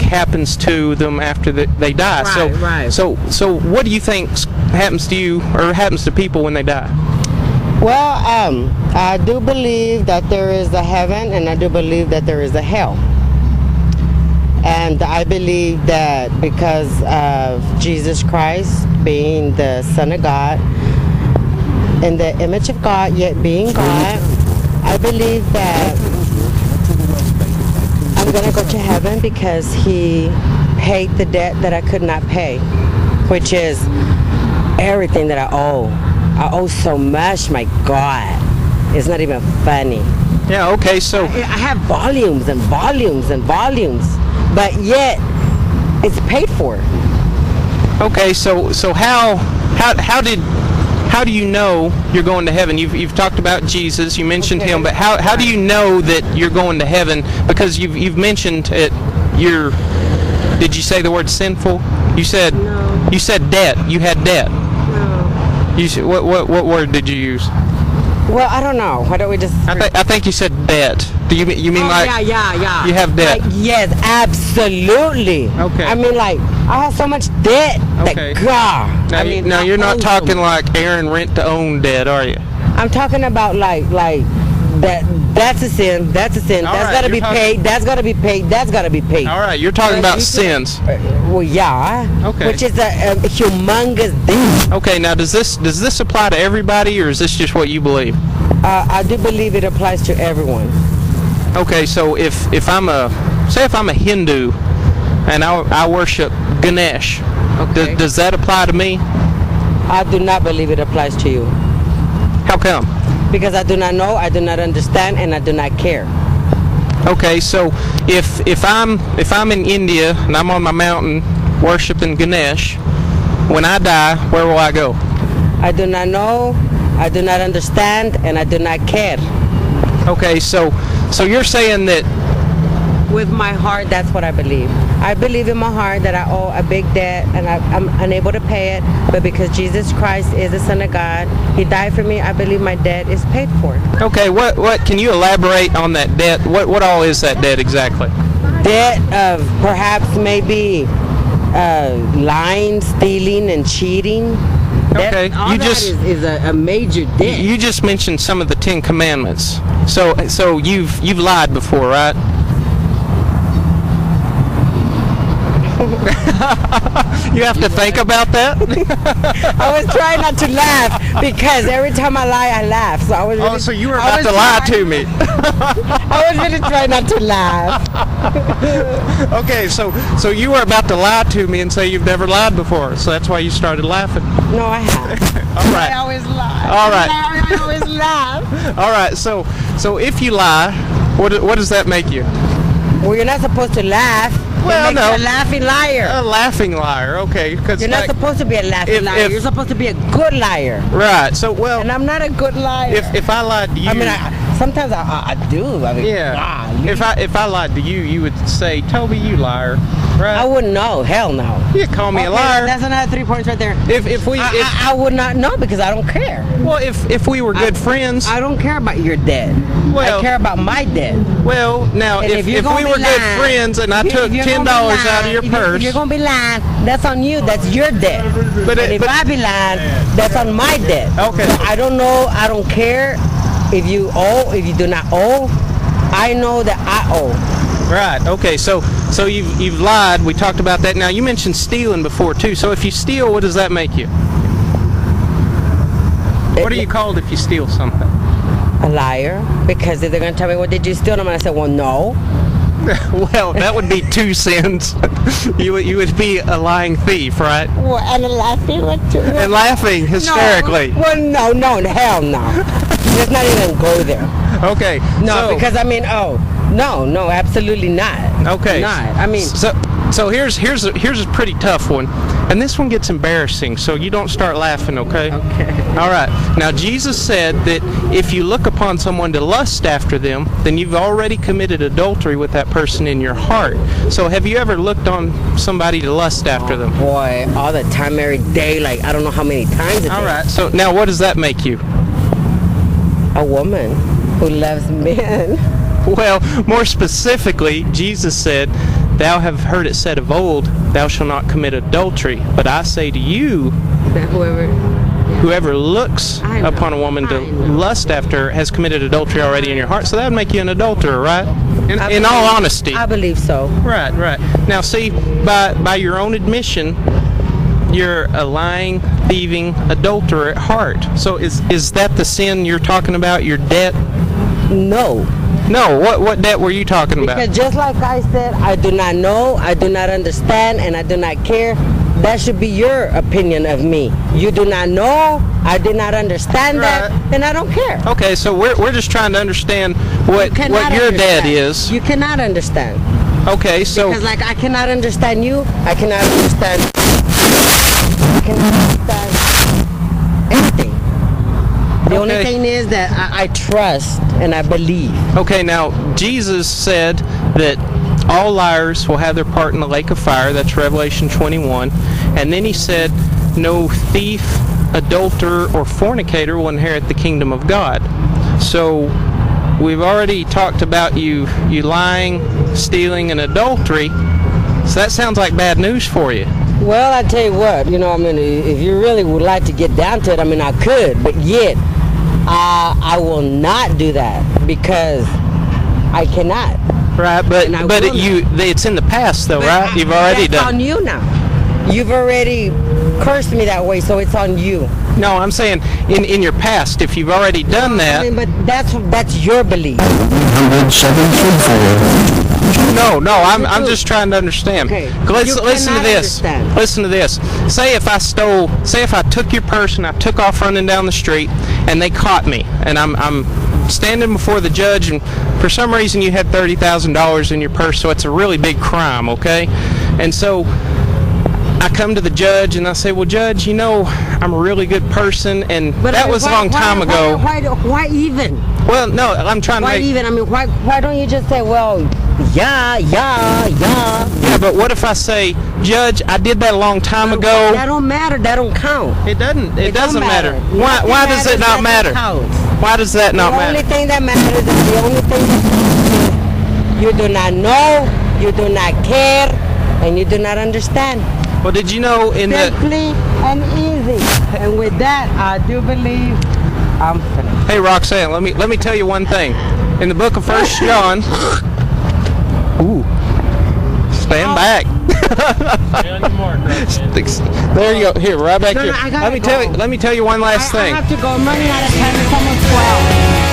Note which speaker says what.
Speaker 1: happens to them after they die.
Speaker 2: Right.
Speaker 1: So what do you think happens to you or happens to people when they die?
Speaker 2: Well, I do believe that there is a heaven, and I do believe that there is a hell. And I believe that because of Jesus Christ being the Son of God, in the image of God, yet being God, I believe that I'm going to go to heaven because he paid the debt that I could not pay, which is everything that I owe. I owe so much, my God. It's not even funny.
Speaker 1: Yeah, okay, so
Speaker 2: I have volumes and volumes and volumes, but yet it's paid for.
Speaker 1: Okay, so how do you know you're going to heaven? You've talked about Jesus, you mentioned him, but how do you know that you're going to heaven? Because you've mentioned it. Did you say the word sinful? You said
Speaker 2: No.
Speaker 1: You said debt. You had debt.
Speaker 2: No.
Speaker 1: You said, what word did you use?
Speaker 2: Well, I don't know. Why don't we just?
Speaker 1: I think you said debt. Do you mean like?
Speaker 2: Yeah.
Speaker 1: You have debt.
Speaker 2: Like, yes, absolutely.
Speaker 1: Okay.
Speaker 2: I mean, like, I have so much debt.
Speaker 1: Okay.
Speaker 2: That God.
Speaker 1: Now,
Speaker 2: I
Speaker 1: you're not
Speaker 2: owe
Speaker 1: talking
Speaker 2: them.
Speaker 1: like Aaron rent to own debt, are you?
Speaker 2: I'm talking about like that. That's a sin. That's a sin.
Speaker 1: All
Speaker 2: That's
Speaker 1: right,
Speaker 2: got to be
Speaker 1: you're
Speaker 2: paid. That's got to be paid. That's got to be paid.
Speaker 1: All right, you're talking about sins.
Speaker 2: Well, yeah.
Speaker 1: Okay.
Speaker 2: Which is a humongous thing.
Speaker 1: Okay, now does this apply to everybody, or is this just what you believe?
Speaker 2: I do believe it applies to everyone.
Speaker 1: Okay, so if I'm a Hindu and I worship Ganesh,
Speaker 2: Okay.
Speaker 1: does that apply to me?
Speaker 2: I do not believe it applies to you
Speaker 1: How come?
Speaker 2: because I do not know, I do not understand, and I do not care.
Speaker 1: Okay, so if I'm in India and I'm on my mountain worshiping Ganesh, when I die, where will I go?
Speaker 2: I do not know, I do not understand, and I do not care.
Speaker 1: Okay, so you're saying that.
Speaker 2: With my heart, that's what I believe. I believe in my heart that I owe a big debt and I'm unable to pay it, but because Jesus Christ is the Son of God, he died for me, I believe my debt is paid for.
Speaker 1: Okay, what can you elaborate on that debt? What all is that debt exactly?
Speaker 2: Debt of perhaps maybe lying, stealing, and cheating.
Speaker 1: Okay,
Speaker 2: All
Speaker 1: you
Speaker 2: that
Speaker 1: just
Speaker 2: is a major debt.
Speaker 1: you just mentioned some of the 10 Commandments. So you've lied before, right? You have to think about that.
Speaker 2: I was trying not to laugh because every time I lie, I laugh. So I was. Really,
Speaker 1: so you were about to lie to me.
Speaker 2: I was really trying not to laugh.
Speaker 1: Okay, so you were about to lie to me and say you've never lied before, so that's why you started laughing.
Speaker 2: No, I have.
Speaker 1: All right.
Speaker 2: I always lie.
Speaker 1: All right.
Speaker 2: I always laugh.
Speaker 1: All right. So if you lie, what does that make you?
Speaker 2: Well, you're not supposed to laugh.
Speaker 1: Well,
Speaker 2: it makes
Speaker 1: no.
Speaker 2: you a laughing liar.
Speaker 1: A laughing liar. Okay. Cause
Speaker 2: You're not supposed to be a laughing liar. You're supposed to be a good liar.
Speaker 1: Right. So
Speaker 2: And I'm not a good liar.
Speaker 1: if I lied to you,
Speaker 2: I mean, sometimes I do. I mean,
Speaker 1: yeah.
Speaker 2: God,
Speaker 1: If I lied to you, you would say, "Toby, you liar." Right.
Speaker 2: I wouldn't know. Hell no.
Speaker 1: You call me a liar.
Speaker 2: That's another 3 points right there. I would not know because I don't care.
Speaker 1: Well, if we were good friends.
Speaker 2: I don't care about your debt.
Speaker 1: Well,
Speaker 2: I care about my debt.
Speaker 1: Well, now
Speaker 2: And
Speaker 1: if we
Speaker 2: you're
Speaker 1: were
Speaker 2: gonna be
Speaker 1: good
Speaker 2: lying,
Speaker 1: friends and I took $10 out of your purse.
Speaker 2: If you're gonna be lying, that's on you. That's your debt.
Speaker 1: But
Speaker 2: if I be lying, that's on my debt.
Speaker 1: Okay.
Speaker 2: So I don't know. I don't care if you owe. If you do not owe, I know that I owe.
Speaker 1: Right. Okay. So you've lied. We talked about that. Now you mentioned stealing before too. So if you steal, what does that make you? What are you called if you steal something?
Speaker 2: A liar. Because if they're gonna tell me what did you steal, I'm gonna say, well, no.
Speaker 1: Well, that would be 2 sins. You would be a lying thief, right?
Speaker 2: Well, and a laughing one too.
Speaker 1: And laughing hysterically.
Speaker 2: No. Well, no, hell no. Let's not even go there.
Speaker 1: Okay.
Speaker 2: No, because I mean, no, absolutely not.
Speaker 1: Okay.
Speaker 2: Not. I mean.
Speaker 1: So here's a pretty tough one, and this one gets embarrassing. So you don't start laughing, okay?
Speaker 2: Okay.
Speaker 1: All right. Now Jesus said that if you look upon someone to lust after them, then you've already committed adultery with that person in your heart. So have you ever looked on somebody to lust after them?
Speaker 2: Boy, all the time, every day, like I don't know how many times a day.
Speaker 1: All right. So now, what does that make you?
Speaker 2: A woman who loves men.
Speaker 1: Well, more specifically, Jesus said, "Thou have heard it said of old, thou shalt not commit adultery. But I say to you,
Speaker 2: That
Speaker 1: whoever looks
Speaker 2: I know,
Speaker 1: upon a woman to
Speaker 2: I know.
Speaker 1: lust after her has committed adultery already in your heart." So that would make you an adulterer, right? In all honesty.
Speaker 2: I believe so.
Speaker 1: Right, right. Now, see, by your own admission, you're a lying, thieving adulterer at heart. So is that the sin you're talking about, your debt?
Speaker 2: No.
Speaker 1: No, what debt were you talking about?
Speaker 2: Because just like I said, I do not know, I do not understand, and I do not care. That should be your opinion of me. You do not know, I do not understand that,
Speaker 1: Right.
Speaker 2: and I don't care.
Speaker 1: Okay, so we're just trying to understand what
Speaker 2: Cannot
Speaker 1: your debt
Speaker 2: understand.
Speaker 1: is.
Speaker 2: You cannot understand.
Speaker 1: Okay, so
Speaker 2: Because like I cannot understand you, I cannot understand. I cannot understand anything. The only
Speaker 1: Okay.
Speaker 2: thing is that I trust and I believe.
Speaker 1: okay, now Jesus said that all liars will have their part in the lake of fire. That's Revelation 21. And then he said, no thief, adulterer, or fornicator will inherit the kingdom of God. So we've already talked about you lying, stealing, and adultery. So that sounds like bad news for you.
Speaker 2: Well, I tell you what, I mean, if you really would like to get down to it, I mean, I could, but yet, I will not do that because I cannot.
Speaker 1: Right, but
Speaker 2: And I
Speaker 1: but
Speaker 2: will
Speaker 1: it's in the past though, right? You've already
Speaker 2: That's
Speaker 1: done.
Speaker 2: on you now. You've already cursed me that way, so it's on you.
Speaker 1: No, I'm saying in your past, if you've already done that.
Speaker 2: I mean, but that's your belief.
Speaker 3: 734.
Speaker 1: No, I'm just trying to understand.
Speaker 2: Okay.
Speaker 1: Listen
Speaker 2: You
Speaker 1: to
Speaker 2: cannot
Speaker 1: this.
Speaker 2: understand.
Speaker 1: Listen to this. Say if I took your purse and I took off running down the street and they caught me and I'm standing before the judge and for some reason you had $30,000 in your purse, so it's a really big crime, okay? And so I come to the judge and I say, well, Judge, I'm a really good person, and
Speaker 2: But
Speaker 1: that
Speaker 2: I mean,
Speaker 1: was a long time ago.
Speaker 2: Why even?
Speaker 1: Well, no, I'm trying to
Speaker 2: Why
Speaker 1: make...
Speaker 2: even? I mean, why don't you just say, well, yeah.
Speaker 1: Yeah, but what if I say, Judge, I did that a long time ago.
Speaker 2: That don't matter. That don't count.
Speaker 1: It doesn't. It
Speaker 2: don't
Speaker 1: doesn't matter.
Speaker 2: Nothing
Speaker 1: Why does it
Speaker 2: matters,
Speaker 1: not matter?
Speaker 2: nothing counts.
Speaker 1: Why does that not
Speaker 2: The only
Speaker 1: matter?
Speaker 2: thing that matters is the only thing that counts is you do not know, you do not care, and you do not understand.
Speaker 1: Well, did you know in the...
Speaker 2: Simply and easy. And with that, I do believe I'm finished.
Speaker 1: Hey, Roxanne, let me tell you one thing. In the book of 1 John... Ooh. Stand back. There you go. Here, right back
Speaker 2: No,
Speaker 1: here.
Speaker 2: I gotta go.
Speaker 1: Let me tell you one last thing.
Speaker 2: I have to go. I'm running out of time. It's almost 12.